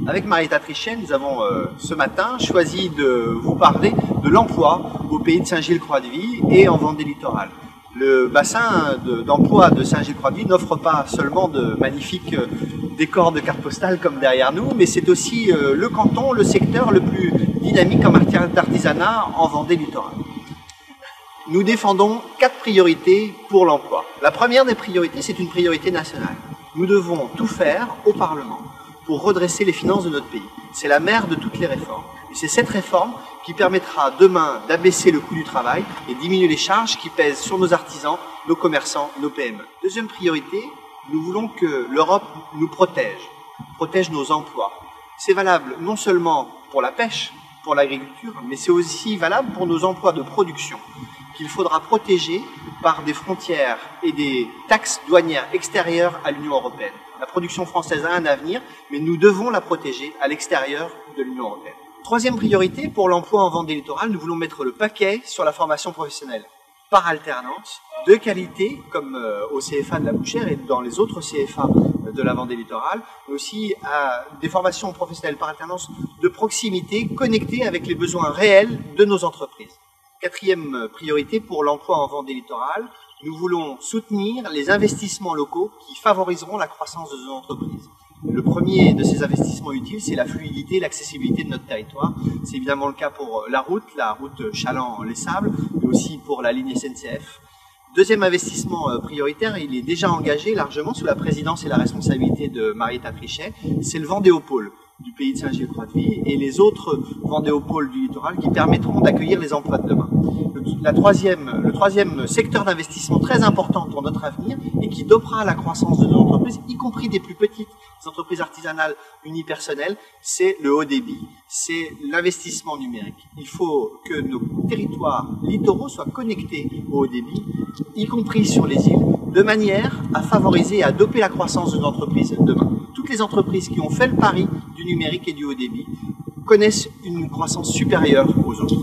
Avec Marietta Trichet, nous avons ce matin choisi de vous parler de l'emploi au pays de Saint-Gilles-Croix-de-Vie et en Vendée littorale. Le bassin d'emploi de Saint-Gilles-Croix-de-Vie n'offre pas seulement de magnifiques décors de cartes postales comme derrière nous, mais c'est aussi le canton, le secteur le plus dynamique en matière d'artisanat en Vendée littorale. Nous défendons 4 priorités pour l'emploi. La première des priorités, c'est une priorité nationale. Nous devons tout faire au Parlement pour redresser les finances de notre pays. C'est la mère de toutes les réformes. Et c'est cette réforme qui permettra demain d'abaisser le coût du travail et diminuer les charges qui pèsent sur nos artisans, nos commerçants, nos PME. Deuxième priorité, nous voulons que l'Europe nous protège nos emplois. C'est valable non seulement pour la pêche, pour l'agriculture, mais c'est aussi valable pour nos emplois de production qu'il faudra protéger par des frontières et des taxes douanières extérieures à l'Union européenne. La production française a un avenir, mais nous devons la protéger à l'extérieur de l'Union européenne. Troisième priorité, pour l'emploi en Vendée littorale, nous voulons mettre le paquet sur la formation professionnelle par alternance, de qualité, comme au CFA de la Bouchère et dans les autres CFA de la Vendée littorale, mais aussi à des formations professionnelles par alternance de proximité, connectées avec les besoins réels de nos entreprises. Quatrième priorité, pour l'emploi en Vendée littorale, nous voulons soutenir les investissements locaux qui favoriseront la croissance de nos entreprises. Le premier de ces investissements utiles, c'est la fluidité et l'accessibilité de notre territoire. C'est évidemment le cas pour la route Chaland-Les Sables, mais aussi pour la ligne SNCF. Deuxième investissement prioritaire, il est déjà engagé largement sous la présidence et la responsabilité de Marietta Trichet, c'est le Vendéopôle du pays de Saint-Gilles-Croix-de-Vie et les autres Vendéopoles du littoral qui permettront d'accueillir les emplois de demain. Le troisième secteur d'investissement très important pour notre avenir et qui dopera la croissance de nos entreprises, y compris des plus petites entreprises artisanales unipersonnelles, c'est le haut débit, c'est l'investissement numérique. Il faut que nos territoires littoraux soient connectés au haut débit, y compris sur les îles, de manière à favoriser et à doper la croissance de nos entreprises demain. Toutes les entreprises qui ont fait le pari du numérique et du haut débit connaissent une croissance supérieure aux autres.